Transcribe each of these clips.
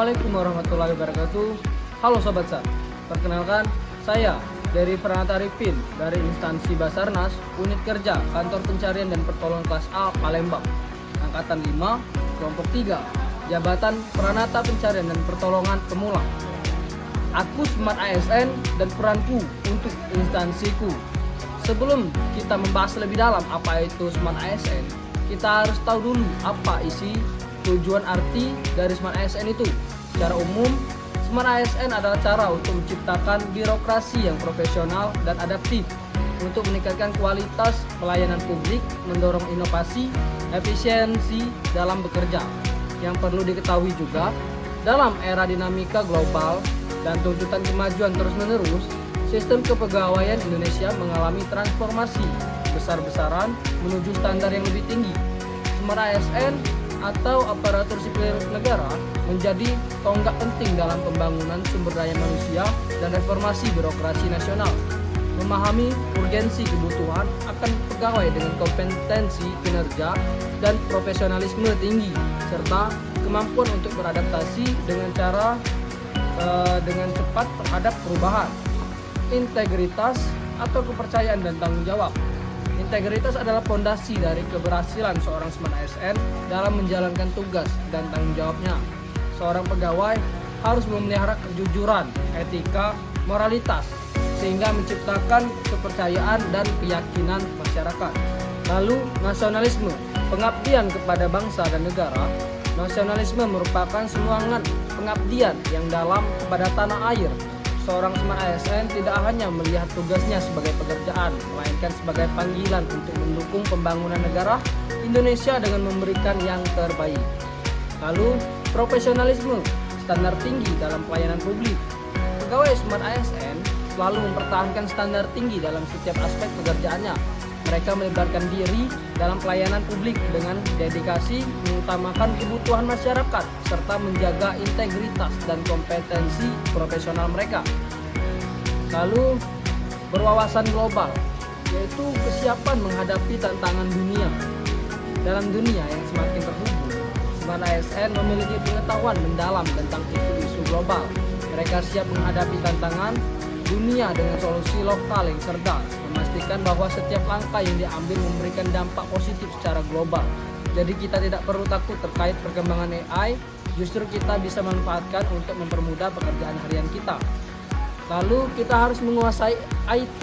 Assalamualaikum warahmatullahi wabarakatuh. Halo Sobat SAR, perkenalkan saya dari Pranata Arifin dari instansi Basarnas, Unit Kerja Kantor Pencarian dan Pertolongan Kelas A Palembang, Angkatan 5, Kelompok 3, Jabatan Pranata Pencarian dan Pertolongan Pemula. Aku Smart ASN dan peranku untuk instansiku. Sebelum kita membahas lebih dalam apa itu Smart ASN, kita harus tahu dulu apa isi tujuan arti dari Smart ASN itu. Secara umum, Smart ASN adalah cara untuk menciptakan birokrasi yang profesional dan adaptif untuk meningkatkan kualitas pelayanan publik, mendorong inovasi, efisiensi dalam bekerja. Yang perlu diketahui juga, dalam era dinamika global dan tuntutan kemajuan terus-menerus, sistem kepegawaian Indonesia mengalami transformasi besar-besaran menuju standar yang lebih tinggi. Smart ASN atau aparatur sipil negara menjadi tonggak penting dalam pembangunan sumber daya manusia dan reformasi birokrasi nasional. Memahami urgensi kebutuhan akan pegawai dengan kompetensi kinerja dan profesionalisme tinggi, serta kemampuan untuk beradaptasi dengan cepat terhadap perubahan. Integritas atau kepercayaan dan tanggung jawab. Integritas adalah fondasi dari keberhasilan seorang Smart ASN dalam menjalankan tugas dan tanggung jawabnya. Seorang pegawai harus memelihara kejujuran, etika, moralitas, sehingga menciptakan kepercayaan dan keyakinan masyarakat. Lalu, nasionalisme, pengabdian kepada bangsa dan negara. Nasionalisme merupakan semangat pengabdian yang dalam kepada tanah air. Seorang Smart ASN tidak hanya melihat tugasnya sebagai pekerjaan, melainkan sebagai panggilan untuk mendukung pembangunan negara Indonesia dengan memberikan yang terbaik. Lalu, profesionalisme, standar tinggi dalam pelayanan publik. Pegawai Smart ASN selalu mempertahankan standar tinggi dalam setiap aspek pekerjaannya. Mereka melibatkan diri dalam pelayanan publik dengan dedikasi mengutamakan kebutuhan masyarakat serta menjaga integritas dan kompetensi profesional mereka. Lalu, berwawasan global, yaitu kesiapan menghadapi tantangan dunia. Dalam dunia yang semakin terhubung, Smart ASN memiliki pengetahuan mendalam tentang isu-isu global. Mereka siap menghadapi tantangan dunia dengan solusi lokal yang cerdas, memastikan bahwa setiap langkah yang diambil memberikan dampak positif secara global. Jadi kita tidak perlu takut terkait perkembangan AI, justru kita bisa manfaatkan untuk mempermudah pekerjaan harian kita. Lalu kita harus menguasai IT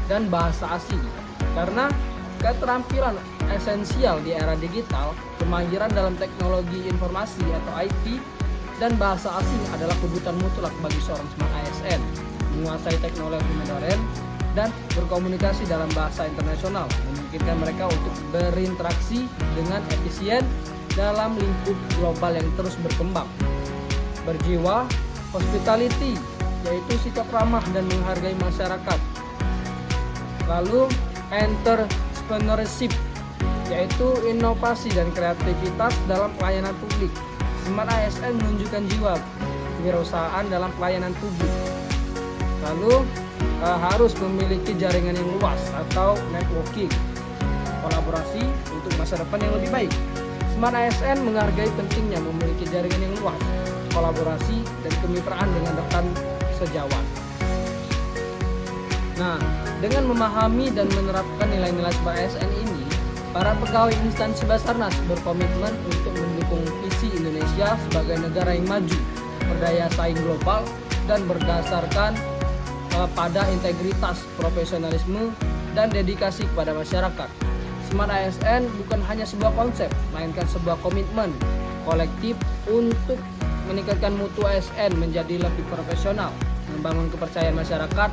dan bahasa asing, karena keterampilan esensial di era digital, kemahiran dalam teknologi informasi atau IT, dan bahasa asing adalah kebutuhan mutlak bagi seorang Smart ASN. Menguasai teknologi modern dan berkomunikasi dalam bahasa internasional memungkinkan mereka untuk berinteraksi dengan efisien dalam lingkup global yang terus berkembang. Berjiwa hospitality, yaitu sikap ramah dan menghargai masyarakat. Lalu entrepreneurship, yaitu inovasi dan kreativitas dalam pelayanan publik. Smart ASN menunjukkan jiwa kewirausahaan dalam pelayanan publik. Lalu harus memiliki jaringan yang luas atau networking, kolaborasi untuk masa depan yang lebih baik. Smart ASN menghargai pentingnya memiliki jaringan yang luas, kolaborasi dan kemitraan dengan rekan sejawat. Nah, dengan memahami dan menerapkan nilai-nilai Smart ASN ini, para pegawai instansi Basarnas berkomitmen untuk mendukung visi Indonesia sebagai negara yang maju, berdaya saing global, dan berdasarkan pada integritas, profesionalisme, dan dedikasi kepada masyarakat. Smart ASN bukan hanya sebuah konsep, melainkan sebuah komitmen kolektif untuk meningkatkan mutu ASN menjadi lebih profesional, membangun kepercayaan masyarakat,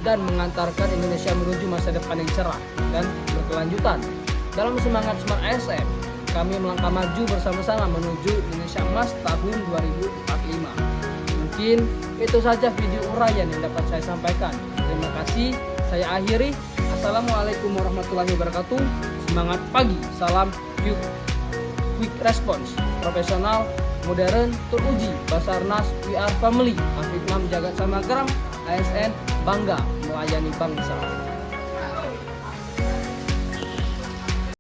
dan mengantarkan Indonesia menuju masa depan yang cerah dan berkelanjutan. Dalam semangat Smart ASN, kami melangkah maju bersama-sama menuju Indonesia Emas tahun 2045. Mungkin itu saja video uraian yang dapat saya sampaikan. Terima kasih. Saya akhiri. Assalamualaikum warahmatullahi wabarakatuh. Semangat pagi. Salam quick response. Profesional, modern, teruji. Basarnas, we are family. Afif Mam Jagat Samagram, ASN, bangga melayani bangsa.